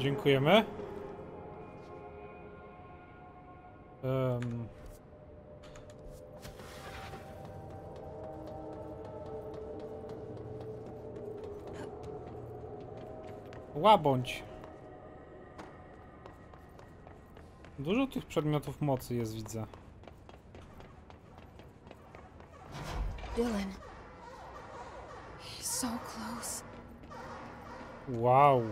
Dziękujemy. Łabądź. Dużo tych przedmiotów mocy jest, widzę. Dylan. He's so close. Wow.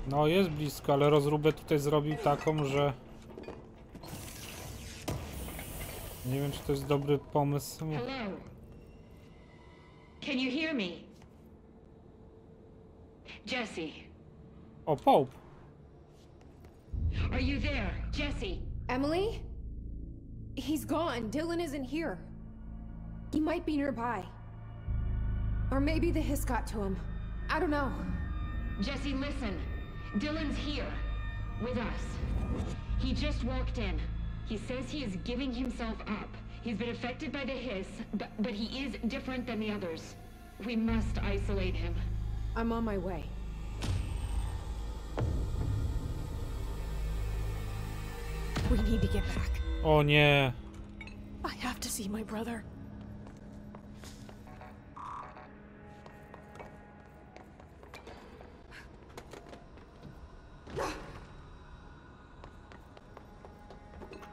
No jest blisko, ale rozróbę tutaj zrobił taką, że... Nie wiem, czy to jest dobry pomysł. Hello. Can you hear me? Jesse. O, Pope. Are you there? Jesse. Emily? He's gone. Dylan isn't here. He might be nearby. Or maybe the hiss got to him. I don't know. Jesse, listen. Dylan's here. With us. He just walked in. He says he is giving himself up. He's been affected by the hiss, but he is different than the others. We must isolate him. I'm on my way. We need to get back. O nie. I have to see my brother.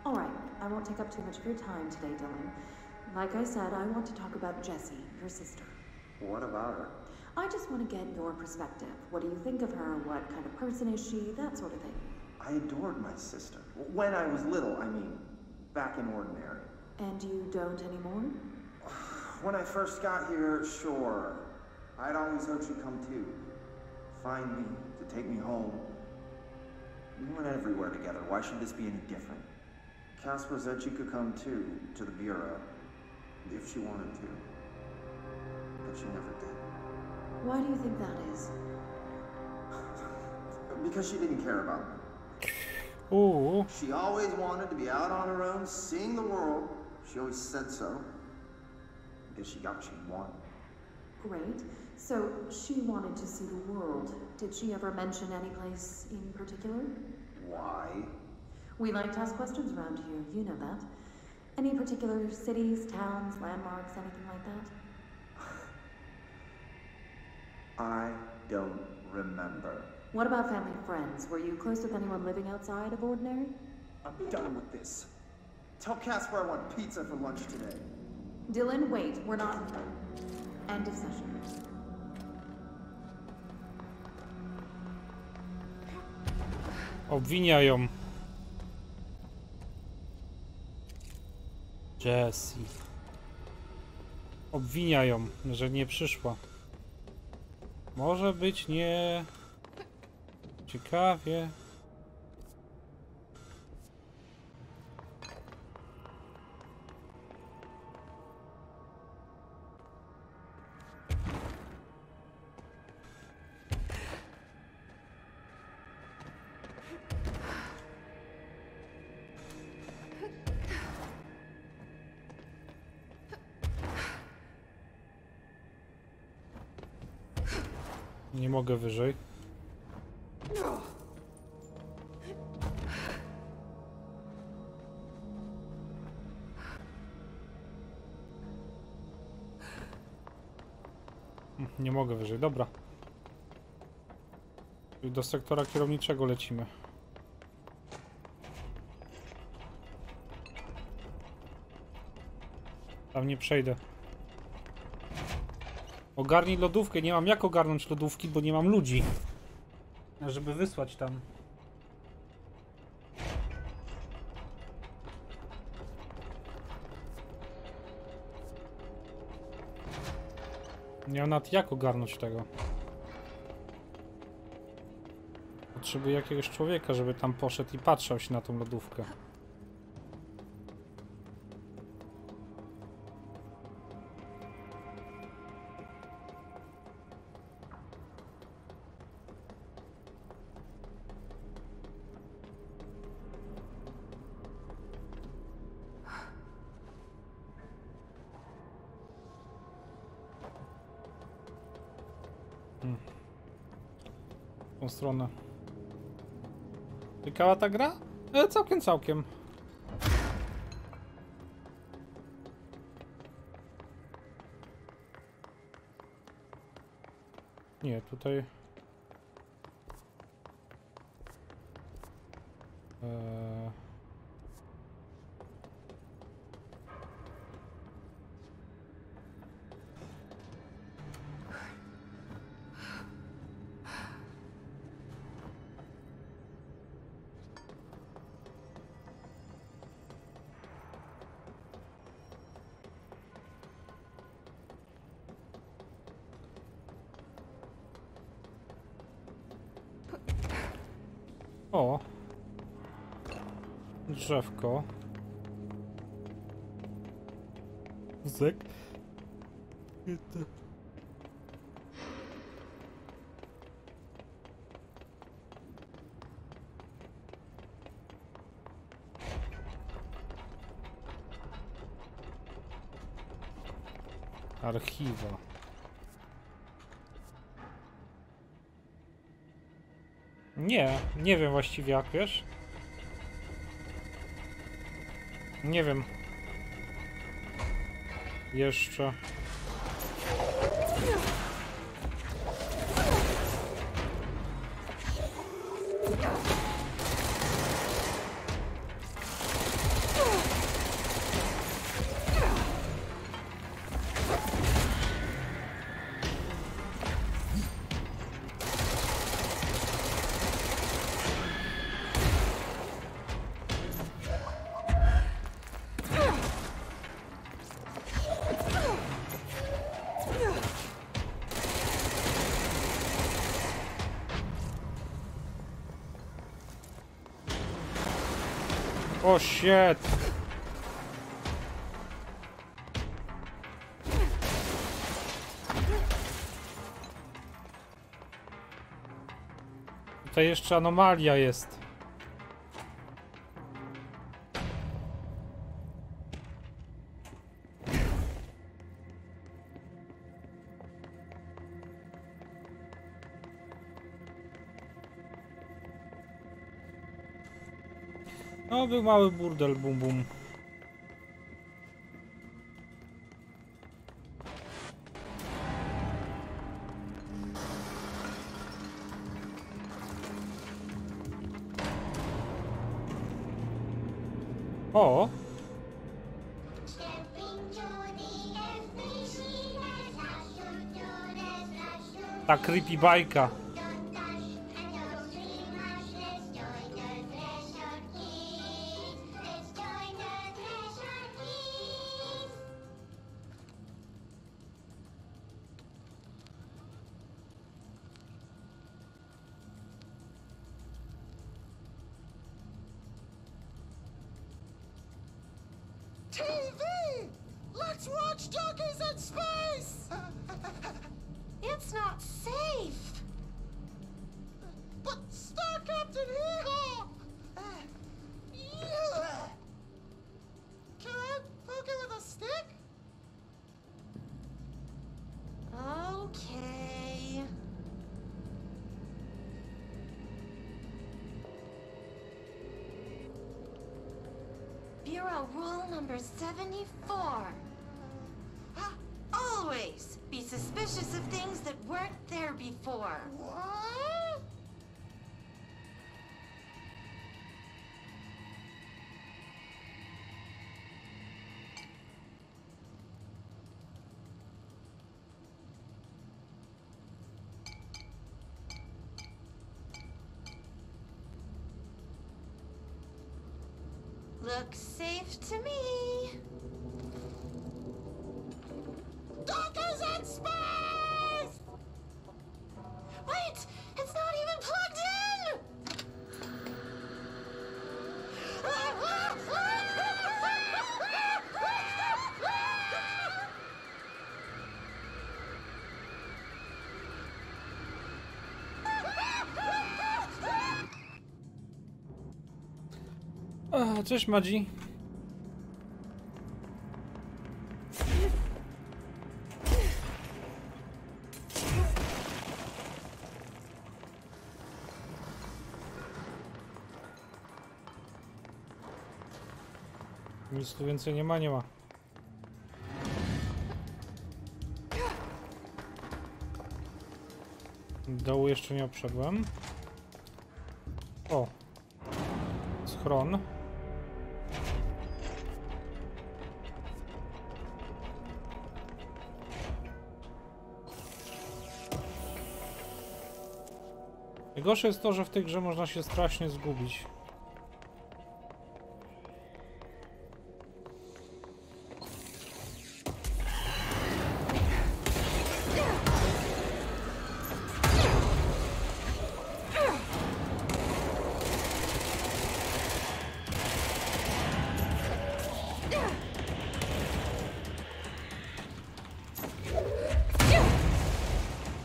All right, I won't take up too much of your time today, Dylan. Like I said, I want to talk about Jessie, your sister. What about her? I just want to get your perspective. What do you think of her? What kind of person is she? That sort of thing. I adored my sister. When I was little, I mean, back in ordinary. And you don't anymore? When I first got here, sure. I'd always hoped she'd come too. Find me, to take me home. We went everywhere together. Why should this be any different? Casper said she could come too, to the Bureau, if she wanted to. But she never did. Why do you think that is? Because she didn't care about me. Ooh. She always wanted to be out on her own, seeing the world. She always said so. I guess she got what she wanted. Great. So she wanted to see the world. Did she ever mention any place in particular? Why? We like to ask questions around here, you know that. Any particular cities, towns, landmarks, anything like that? I don't remember. What about family and friends? Were you close with anyone living outside of ordinary? I'm done with this. Tell Casper I want pizza for lunch today. Dylan, wait, we're not... End of session. Obwiniają. Jessie. Obwiniają, że nie przyszła. Może być nie... ciekawie. Nie mogę wyżej. Nie mogę wyżej, dobra. Czyli do sektora kierowniczego lecimy. Tam nie przejdę. Ogarnij lodówkę. Nie mam jak ogarnąć lodówki, bo nie mam ludzi. Żeby wysłać tam. Nie mam nawet jak ogarnąć tego. Potrzebuję jakiegoś człowieka, żeby tam poszedł i patrzał się na tą lodówkę. W tą stronę. Ciekawa ta gra? Całkiem. Nie, tutaj... O! Drzewko. Zyk. Archiwa. Nie wiem właściwie jak, wiesz? Nie wiem. Jeszcze. O shit! Tutaj jeszcze anomalia jest. No, był mały burdel, bum bum. O! Ta creepy bajka. TV! Let's watch donkeys in space! It's not safe. But Star Captain Hee-Haw! Can I poke it with a stick? Okay. Bureau rule number 74. Always be suspicious of things that weren't there before. What? Looks safe to me. Donkeys in space! Wait! It's not even plugged in! Cześć Madzi. Nic tu więcej nie ma, nie ma. Dołu jeszcze nie obszedłem. O! Schron. Najgorsze jest to, że w tej grze można się strasznie zgubić.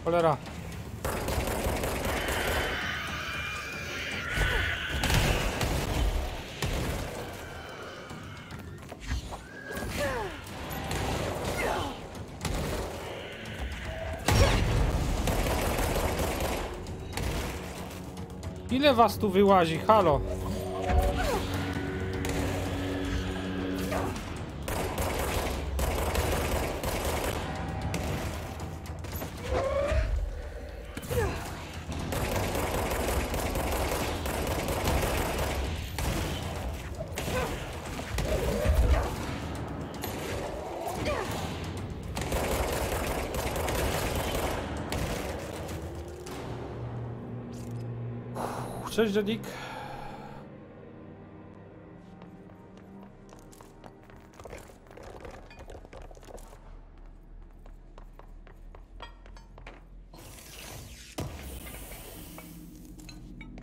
Cholera. Ile was tu wyłazi? Halo? Cześć, Jadik.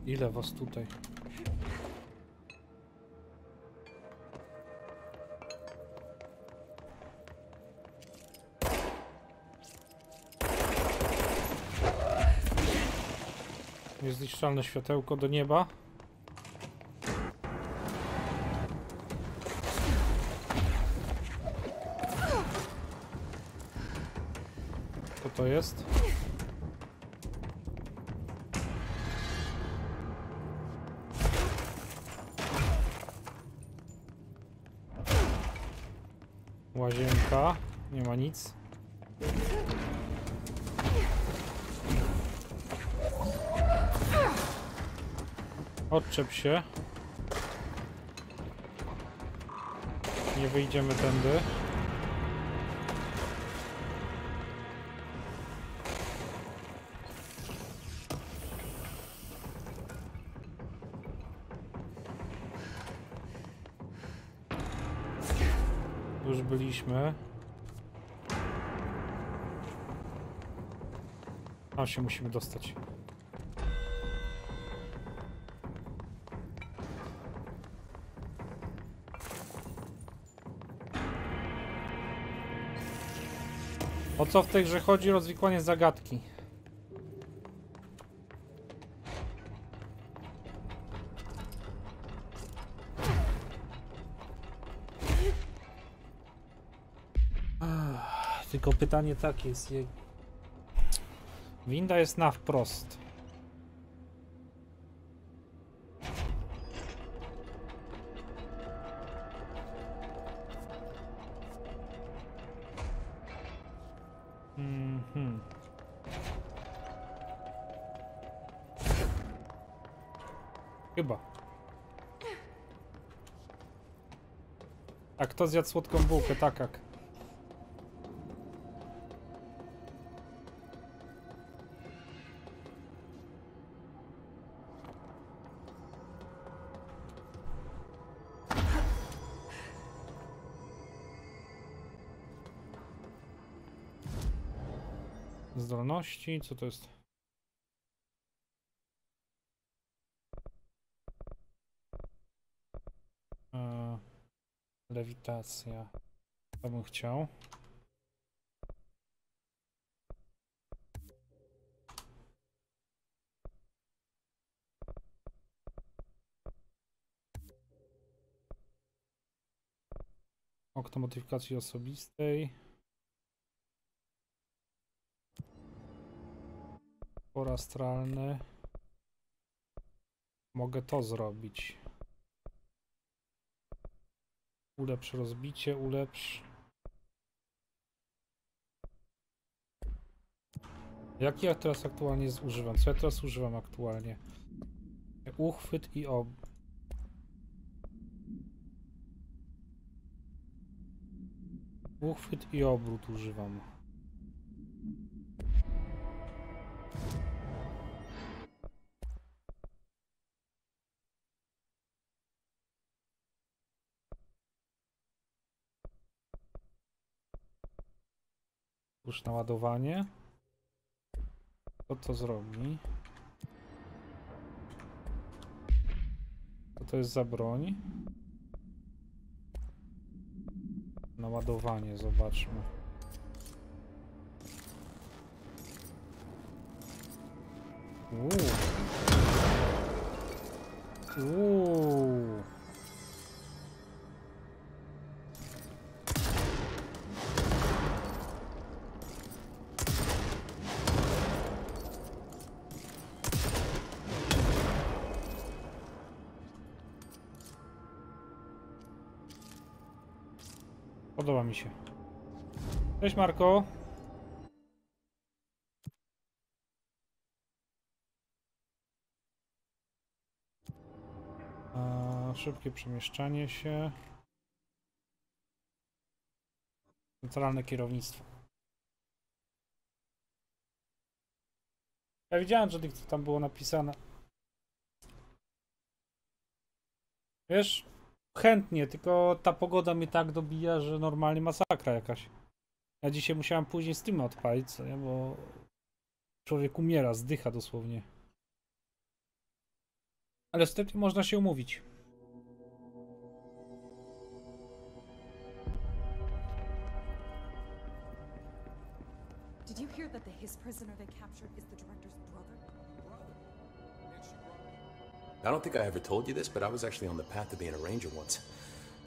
Ile was tutaj? Niezniszczalne światełko do nieba. Co to jest? Łazienka. Nie ma nic. Odczep się. Nie wyjdziemy tędy. Już byliśmy. Tam się musimy dostać. O co w tej grze chodzi? Rozwikłanie zagadki. Tylko pytanie takie jest. Winda jest na wprost. Chyba. A kto zjadł słodką bułkę? Tak. Zdolności, co to jest? Lewitacja. To bym chciał. Okno modyfikacji osobistej. Por astralny. Mogę to zrobić. Ulepsz rozbicie, ulepsz. Jaki ja teraz aktualnie używam? Co ja teraz używam aktualnie? Uchwyt i Uchwyt i obrót używam. Już naładowanie. Co to zrobi? Co to jest za broń? Naładowanie, zobaczmy. Podoba mi się. Cześć Marko. Szybkie przemieszczanie się. Centralne kierownictwo. Ja widziałem, że co tam było napisane. Wiesz? Chętnie, tylko ta pogoda mnie tak dobija, że normalnie masakra jakaś. Ja dzisiaj musiałem później streama odpalić, co nie? Bo człowiek umiera, zdycha dosłownie. Ale wtedy można się umówić. Did you hear that the his prisoner they captured is the director's brother? I don't think I ever told you this, but I was actually on the path to being a ranger once.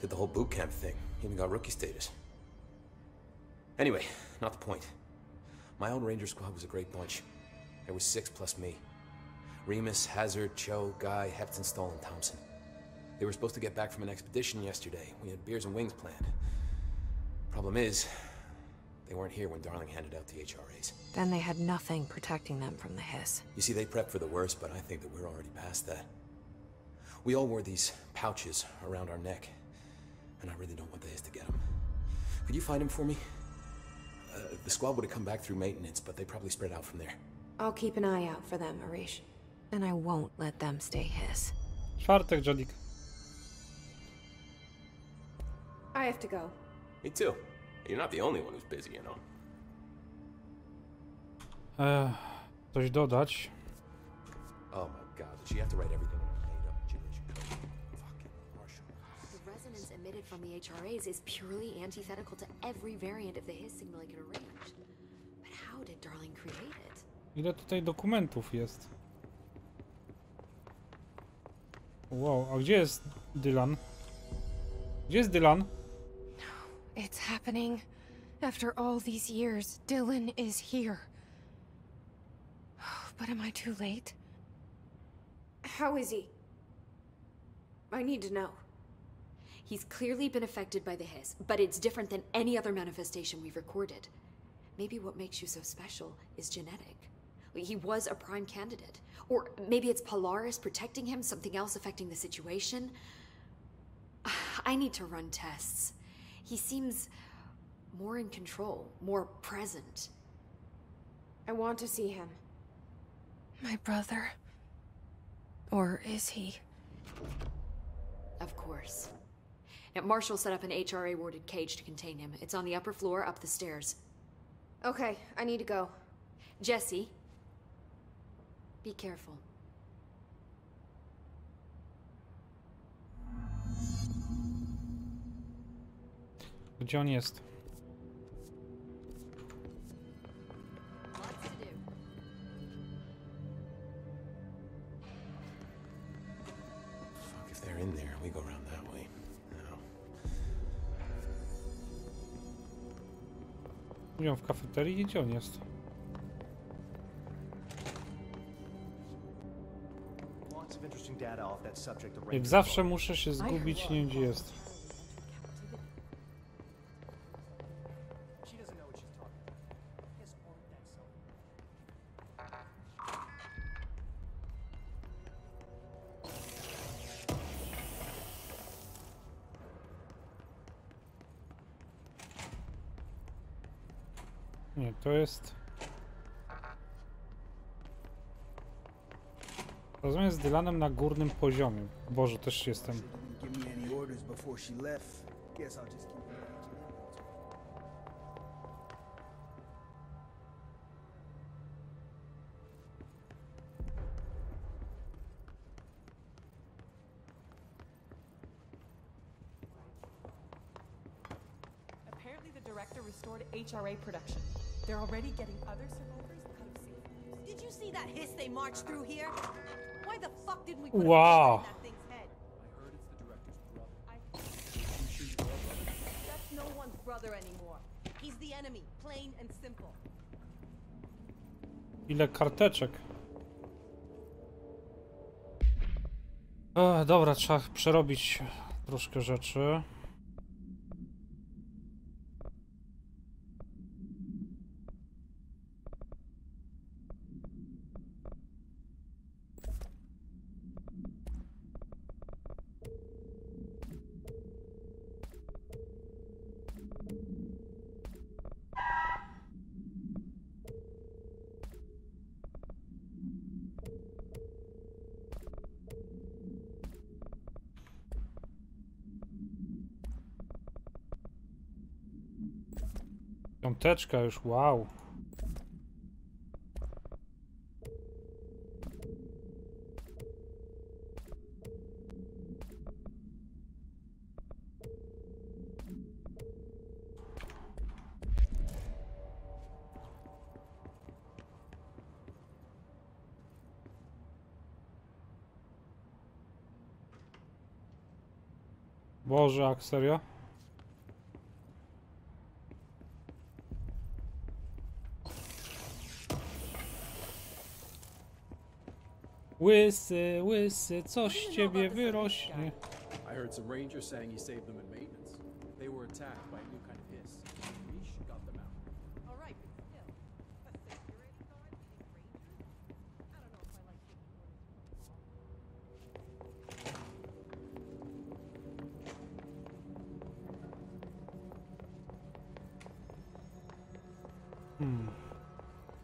Did the whole boot camp thing. Even got rookie status. Anyway, not the point. My old ranger squad was a great bunch. There was 6 plus me. Remus, Hazard, Cho, Guy, Hepton, Stoll, and Thompson. They were supposed to get back from an expedition yesterday. We had beers and wings planned. Problem is, they weren't here when Darling handed out the HRAs. Then they had nothing protecting them from the hiss. You see, they prepped for the worst, but I think that we're already past that. We all wore these pouches around our neck, and I really don't want the hiss to get them. Could you find him for me? The squad would have come back through maintenance, but they probably spread out from there. I'll keep an eye out for them, Arish. And I won't let them stay his. Czwartek, Jodik. I have to go. Me too. You're not the only one who's busy, you know. Coś dodać. Oh my god, did she have to write everything in a made-up Jewish code? Fucking Marshall. The resonance emitted from the HRAs is purely antithetical to every variant of the hiss signal I can arrange. But how did Darling create it? Ile tutaj dokumentów jest? Wow, a gdzie jest Dylan? Gdzie jest Dylan? It's happening. After all these years, Dylan is here. But am I too late? How is he? I need to know. He's clearly been affected by the hiss, but it's different than any other manifestation we've recorded. Maybe what makes you so special is genetic. He was a prime candidate. Or maybe it's Polaris protecting him, something else affecting the situation. I need to run tests. He seems more in control, more present. I want to see him. My brother. Or is he? Of course. Now, Marshall set up an HRA-warded cage to contain him. It's on the upper floor, up the stairs. Okay, I need to go. Jesse, be careful. Gdzie on jest? Lots to do. Fuck, if they're in there, we go around that way. No. Mówią w kafeterii, gdzie on jest? Lots of interesting data off that subject. Jak zawsze muszę się zgubić, nie wiem gdzie jest. Nie, to jest... Rozumiem, z Dylanem na górnym poziomie. Boże, też jestem... Restored HRA production. They're already getting other survivors out of safe. Did you see that hiss they marched through here? Why the fuck didn't we put wow. a in that thing's head? I heard it's the director's brother. That's no one's brother anymore. He's the enemy, plain and simple. Ile karteczek. Dobra, trzeba przerobić troszkę rzeczy. Piąteczka już, wow. Boże, jak serio? Łysy, łysy, coś z ciebie wyrośnie. I heard some rangers saying he saved them in maintenance. They were attacked by a new kind of hiss. Niche got them out. All right, but still, a security guard leading rangers? I don't know if I like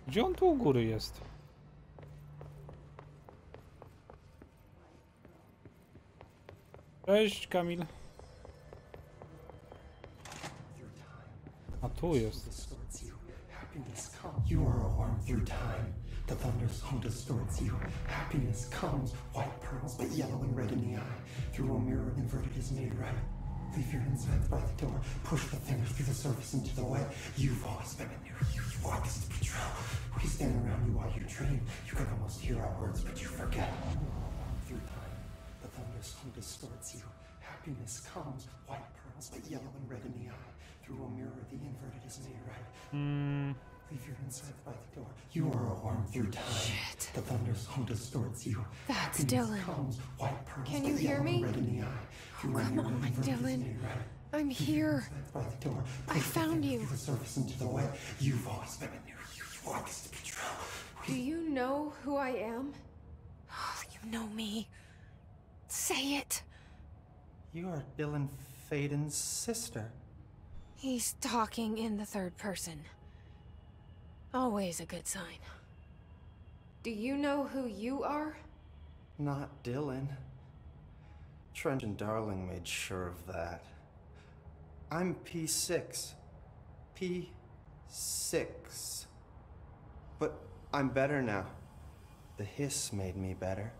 Gdzie on tu u góry jest? Cześć, Kamil. A tu jest. You are a worm through time. The thunder's home distorts you. Happiness comes, white pearls, but yellow and red in the eye. Through a mirror inverted is made right. Leave your insides by the door. Push the fingers through the surface into the wet. You've always been in there. You walk as the patrol. We stand around you while you dream. You can almost hear our words, but you forget. Through time, the thunder's home distorts you. Happiness comes, white pearls, but yellow and red in the eye. Through a mirror, the inverted is made right. Leave your insides by the door. You are a worm through time. Shit. The thunder's home distorts you. That's Happiness Dylan. comes, white pearls, Can you but hear yellow and me? red in the eye. Through a Come mirror, on, the inverted is Dylan. made right. I'm here. By the door. I Push the found fingers you. through the surface into the wet. You've always been in there. You walk as the patrol. Do you know who I am? You know me. Say it. You are Dylan Faden's sister. He's talking in the third person. Always a good sign. Do you know who you are? Not Dylan. Trent and Darling made sure of that. I'm P6. P6. But I'm better now. The hiss made me better.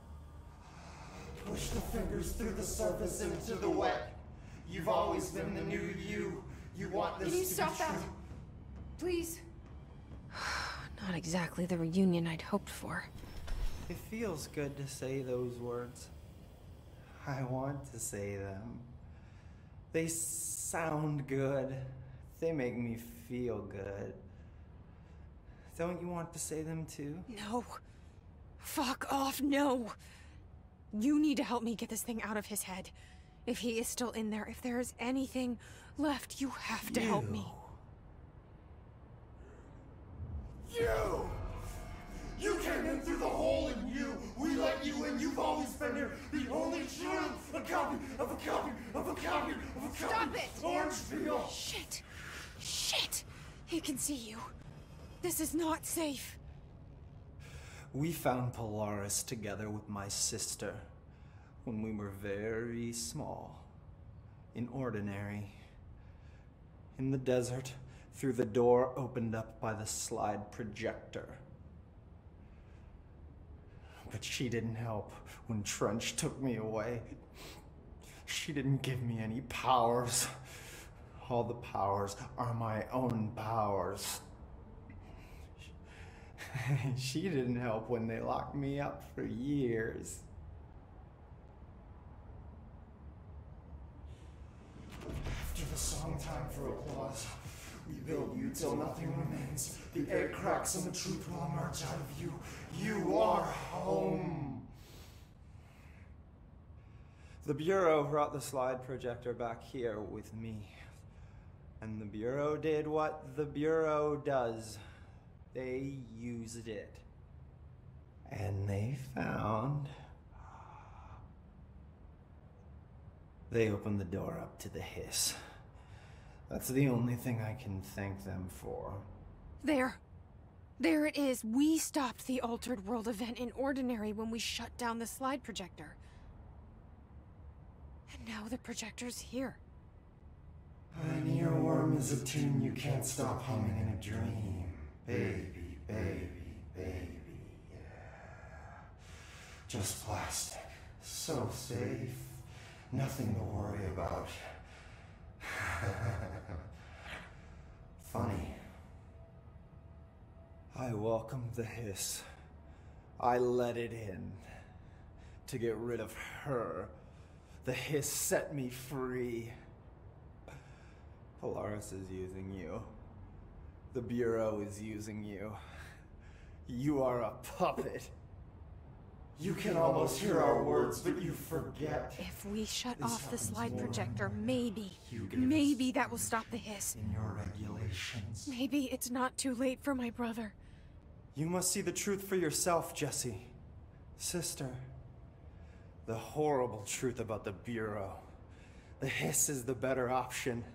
Push the fingers through the surface into the wet. You've always been the new you. You want this Can you to stop be that? true. Please? Not exactly the reunion I'd hoped for. It feels good to say those words. I want to say them. They sound good. They make me feel good. Don't you want to say them too? No. Fuck off, no. You need to help me get this thing out of his head. If he is still in there, if there is anything left, you have to help me. You came in through the hole in you. We let you in. You've always been here. The only true. A copy of a copy of a copy of a copy. Stop it! Orange peel. Shit. Shit. He can see you. This is not safe. We found Polaris together with my sister when we were very small, in Ordinary, in the desert, through the door opened up by the slide projector. But she didn't help when Trench took me away. She didn't give me any powers. All the powers are my own powers. She didn't help when they locked me up for years. After the song time for applause, we build you till nothing remains. The air cracks and the truth will emerge out of you. You are home. The Bureau brought the slide projector back here with me. And the Bureau did what the Bureau does. They used it. And they found... They opened the door up to the hiss. That's the only thing I can thank them for. There. There it is. We stopped the Altered World event in Ordinary when we shut down the slide projector. And now the projector's here. An earworm is a tune you can't stop humming in a dream. Baby, baby, baby, yeah. Just plastic. So safe. Nothing to worry about. Funny. I welcomed the hiss. I let it in. To get rid of her. The hiss set me free. Polaris is using you. The Bureau is using you. You are a puppet. You can almost hear our words, but you forget. If we shut off the slide projector, maybe that will stop the hiss. In your regulations. Maybe it's not too late for my brother. You must see the truth for yourself, Jessie. Sister. The horrible truth about the Bureau. The hiss is the better option.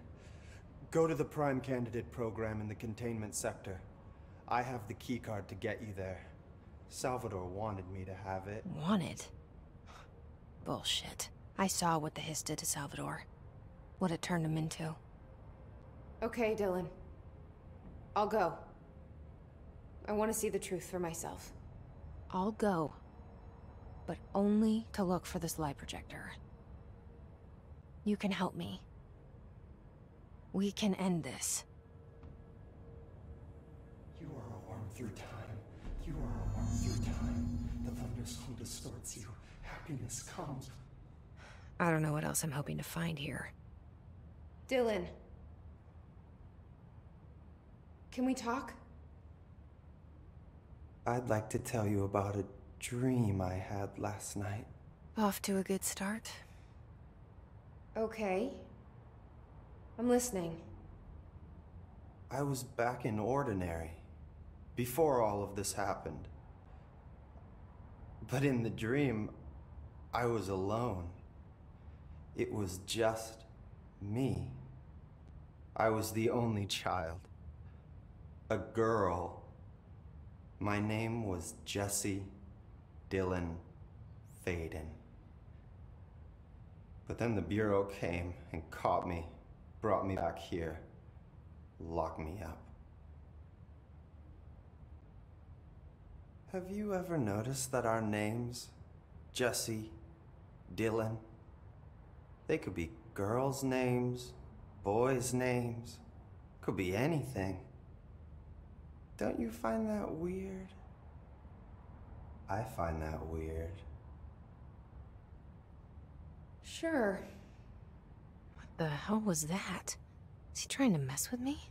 Go to the Prime Candidate program in the containment sector. I have the keycard to get you there. Salvador wanted me to have it. Wanted? Bullshit. I saw what the hiss did to Salvador. What it turned him into. Okay, Dylan. I'll go. I want to see the truth for myself. I'll go. But only to look for the slide projector. You can help me. We can end this. You are a worm through time. You are a worm through time. The thunderstorm distorts you. Happiness comes. I don't know what else I'm hoping to find here. Dylan. Can we talk? I'd like to tell you about a dream I had last night. Off to a good start. Okay. I'm listening. I was back in Ordinary, before all of this happened. But in the dream, I was alone. It was just me. I was the only child. A girl. My name was Jesse Dylan Faden. But then the Bureau came and caught me, brought me back here, locked me up. Have you ever noticed that our names, Jesse, Dylan, they could be girls' names, boys' names, could be anything. Don't you find that weird? I find that weird. Sure. What the hell was that? Is he trying to mess with me?